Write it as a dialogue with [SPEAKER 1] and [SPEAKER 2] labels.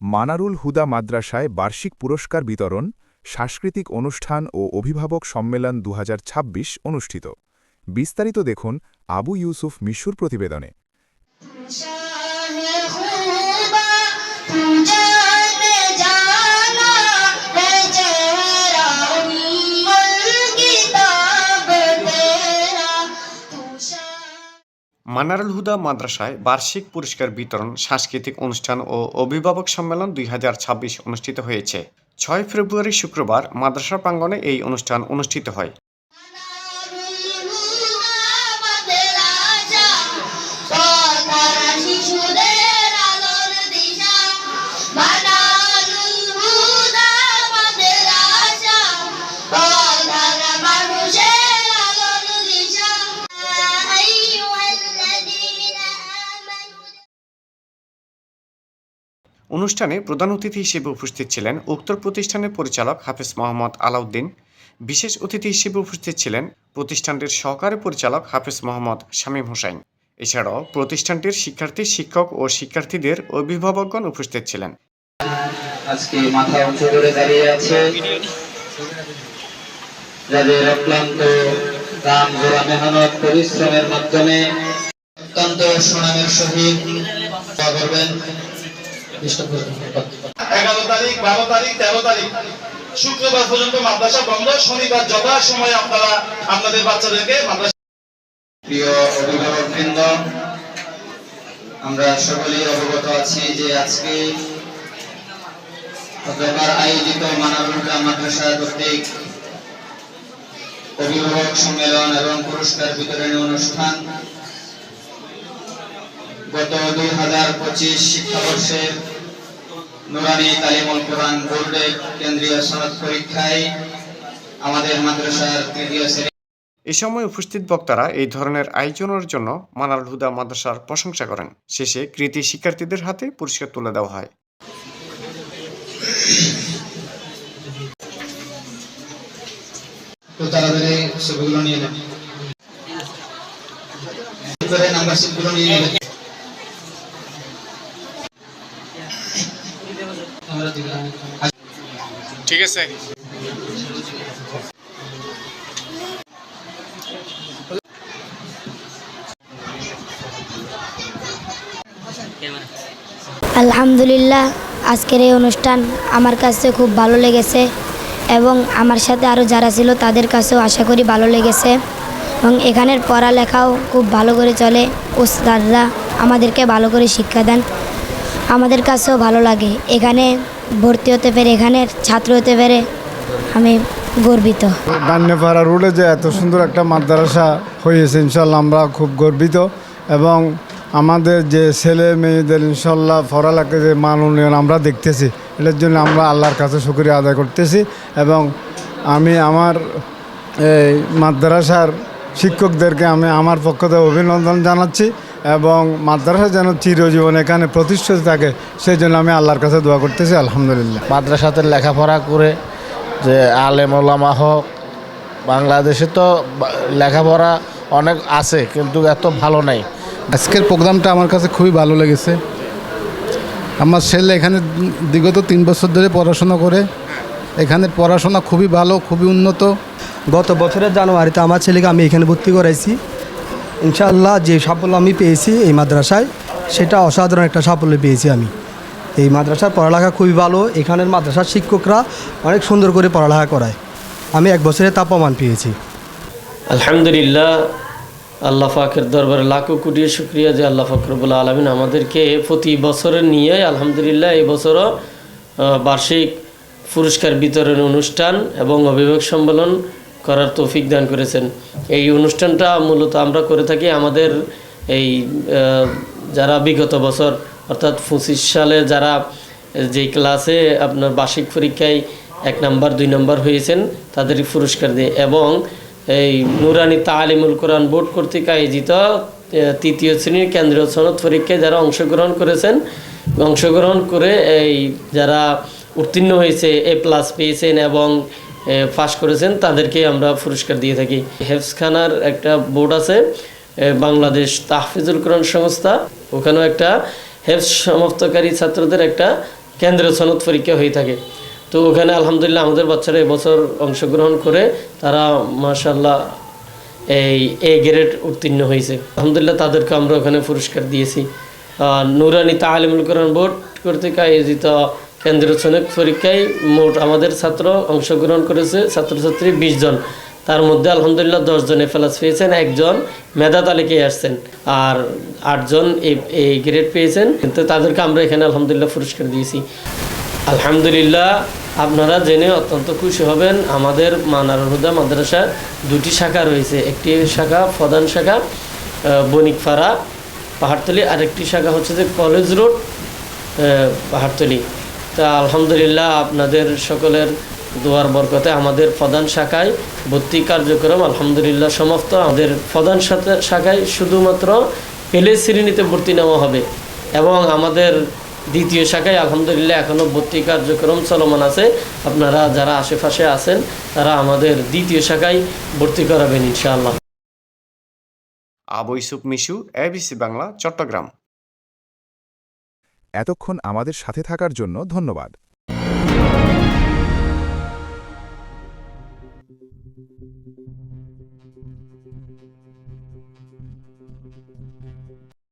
[SPEAKER 1] মানারুল হুদা মাদ্রাসায় বার্ষিক পুরস্কার বিতরণ, সাংস্কৃতিক অনুষ্ঠান ও অভিভাবক সম্মেলন ২০২৬ অনুষ্ঠিত। বিস্তারিত দেখুন আবু ইউসুফ মিশুর প্রতিবেদনে।
[SPEAKER 2] মানারুল হুদা মাদ্রাসায় বার্ষিক পুরস্কার বিতরণ, সাংস্কৃতিক অনুষ্ঠান ও অভিভাবক সম্মেলন ২০২৬ অনুষ্ঠিত হয়েছে। ৬ ফেব্রুয়ারি শুক্রবার মাদ্রাসা প্রাঙ্গণে এই অনুষ্ঠান অনুষ্ঠিত হয়। অনুষ্ঠানে প্রধান অতিথি হিসেবে উপস্থিত ছিলেন উক্ত প্রতিষ্ঠানের পরিচালক হাফেজ মোহাম্মদ আলাউদ্দিন। বিশেষ অতিথি হিসেবে উপস্থিত ছিলেন প্রতিষ্ঠানটির সহকারী পরিচালক হাফেজ মোহাম্মদ শামীম হোসাইন। এছাড়াও প্রতিষ্ঠানটির শিক্ষার্থী, শিক্ষক ও শিক্ষার্থীদের অভিভাবকগণ উপস্থিত ছিলেন।
[SPEAKER 3] আজকে মাথা উঁচু করে দাঁড়িয়ে আছে যাদের অক্লান্ত কাম জোড়া মেহনত পরিশ্রমের মাধ্যমে অত্যন্ত সুনামের সহিত করবেন।
[SPEAKER 4] 11 তারিখ, 12 তারিখ, 13 তারিখ শুক্রবার পর্যন্ত মাদ্রাসা বন্ধ। শনিবার যথা সময় আপনারা আপনাদের বাচ্চাদেরকে মাদ্রাসা।
[SPEAKER 3] প্রিয় অভিভাবকবৃন্দ, আমরা সকলেই অবগত আছি যে আজকে আয়োজিত মানারুল হুদা মাদ্রাসা কর্তৃক অভিভাবক সম্মেলন এবং পুরস্কার বিতরণী অনুষ্ঠান গত ২০২৫ শিক্ষাবর্ষের নুরানি তালিমুল কোরআন বোর্ডের কেন্দ্রীয় সনদ পরীক্ষায় আমাদের মাদ্রাসার তৃতীয় শ্রেণী।
[SPEAKER 2] এ সময় উপস্থিত বক্তারা এই ধরনের আয়োজনের জন্য মানারুল হুদা মাদ্রাসার প্রশংসা করেন। শেষে কৃতী শিক্ষার্থীদের হাতে পুরস্কার তুলে দেওয়া হয়।
[SPEAKER 3] তো তাড়াতাড়ি ছবিগুলো নিয়ে নেন, নাম্বার শিটগুলো নিয়ে নেবেন।
[SPEAKER 2] ঠিক আছে।
[SPEAKER 5] আলহামদুলিল্লাহ, আজকের এই অনুষ্ঠান আমার কাছে খুব ভালো লেগেছে এবং আমার সাথে আরও যারা ছিল তাদের কাছেও আশা করি ভালো লেগেছে এবং এখানের পড়ালেখাও খুব ভালো করে চলে। উস্তাদরা আমাদেরকে ভালো করে শিক্ষা দেন, আমাদের কাছেও ভালো লাগে। এখানে ভর্তি হতে পেরে, এখানের ছাত্র হতে পেরে আমি গর্বিত।
[SPEAKER 6] গান্নেপাড়া রোডে যে এত সুন্দর একটা মাদ্রাসা হয়েছে, ইনশাল্লাহ আমরা খুব গর্বিত এবং আমাদের যে ছেলে মেয়েদের ইনশাল্লাহ পড়ালেখা যে মান উন্নয়ন আমরা দেখতেছি, এটার জন্য আমরা আল্লাহর কাছে শুকরিয়া আদায় করতেছি এবং আমি আমার এই মাদ্রাসার শিক্ষকদেরকে আমি আমার পক্ষ থেকে অভিনন্দন জানাচ্ছি এবং মাদ্রাসা যেন চিরজীবন এখানে প্রতিষ্ঠিত থাকে সেই জন্য আমি আল্লাহর কাছে দোয়া করতেছি। আলহামদুলিল্লাহ।
[SPEAKER 7] মাদ্রাসাতে লেখাপড়া করে যে আলেম ওলামা হোক, বাংলাদেশে তো লেখাপড়া অনেক আছে কিন্তু এত ভালো নাই।
[SPEAKER 8] আজকের প্রোগ্রামটা আমার কাছে খুবই ভালো লেগেছে। আমার ছেলে এখানে বিগত 3 বছর ধরে পড়াশোনা করে, এখানে পড়াশোনা খুবই ভালো, খুবই উন্নত।
[SPEAKER 9] গত বছরের জানুয়ারিতে আমার ছেলেকে আমি এখানে ভর্তি করাইছি। ইনশাআল্লাহ যে সাফল্য আমি পেয়েছি এই মাদ্রাসায়, সেটা অসাধারণ একটা সাফল্য পেয়েছি আমি। এই মাদ্রাসার পড়ালেখা খুবই ভালো, এখানের মাদ্রাসার শিক্ষকরা অনেক সুন্দর করে পড়ালেখা করায়। আমি 1 বছরে তা প্রমাণ পেয়েছি।
[SPEAKER 10] আলহামদুলিল্লাহ, আল্লাহ পাকের দরবারে লাখো কোটি শুকরিয়া যে আল্লাহ পাক রব্বুল আলামিন আমাদেরকে প্রতি বছরের নিয়ে আলহামদুলিল্লাহ এই বছরও বার্ষিক পুরস্কার বিতরণ অনুষ্ঠান এবং অভিভাবক সম্মেলন করার তৌফিক দান করেছেন। এই অনুষ্ঠানটা মূলত আমরা করে থাকি আমাদের এই যারা বিগত বছর অর্থাৎ 25 সালে যারা যে ক্লাসে আপনার বার্ষিক পরীক্ষায় 1 নাম্বার 2 নাম্বার হয়েছেন তাদের পুরস্কার দিয়ে এবং এই নুরানি তালিমুল কোরআন বোর্ড কর্তৃক আয়োজিত 3য় শ্রেণীর কেন্দ্রীয় সনদ পরীক্ষায় যারা অংশগ্রহণ করেছেন, অংশগ্রহণ করে এই যারা উত্তীর্ণ হয়েছে, A+ পেয়েছেন এবং পাস করেছেন তাদেরকে আমরা পুরস্কার দিয়ে থাকি। হেফজখানার একটা বোর্ড আছে, বাংলাদেশ তাহফিজুল কোরআন সংস্থা, ওখানেও একটা হেফজ সমাপ্তকারী ছাত্রদের একটা কেন্দ্রীয় সনদ পরীক্ষা হয়ে থাকে। তো ওখানে আলহামদুলিল্লাহ আমাদের বাচ্চারা এবছর অংশগ্রহণ করে তারা মাশাআল্লাহ এই এ গ্রেড উত্তীর্ণ হয়েছে। আলহামদুলিল্লাহ তাদেরকে আমরা ওখানে পুরস্কার দিয়েছি। নুরানি তালিমুল কোরআন বোর্ড কর্তৃক আয়োজিত কেন্দ্রীয় সনদ পরীক্ষায় মোট আমাদের ছাত্র অংশগ্রহণ করেছে ছাত্রছাত্রী 20 জন। তার মধ্যে আলহামদুলিল্লাহ 10 জন এ+ পেয়েছেন, 1 জন মেধা তালিকায় আসছেন, আর 8 জন এ গ্রেড পেয়েছেন। কিন্তু তাদেরকে আমরা এখানে আলহামদুলিল্লাহ পুরস্কার দিয়েছি। আলহামদুলিল্লাহ আপনারা জেনে অত্যন্ত খুশি হবেন, আমাদের মানারুল হুদা মাদ্রাসার 2টি শাখা রয়েছে। একটি শাখা প্রধান শাখা বণিকপাড়া পাহাড়তলি, আরেকটি শাখা হচ্ছে যে কলেজ রোড পাহাড়তলি। তা আলহামদুলিল্লাহ আপনাদের সকলের দোয়ার বরকতে আমাদের প্রধান শাখায় ভর্তি কার্যক্রম আলহামদুলিল্লাহ সমাপ্ত। আমাদের প্রধান শাখায় শুধুমাত্র পেলে শ্রেণীতে ভর্তি নেওয়া হবে এবং আমাদের দ্বিতীয় শাখায় আলহামদুলিল্লাহ এখনও ভর্তি কার্যক্রম চলমান আছে। আপনারা যারা আশেপাশে আছেন তারা আমাদের দ্বিতীয় শাখায় ভর্তি করাবেন ইনশাআল্লাহ।
[SPEAKER 2] আবু ইউসুফ মিশু, এবিসি বাংলা, চট্টগ্রাম।
[SPEAKER 1] এতক্ষণ আমাদের সাথে থাকার জন্য ধন্যবাদ।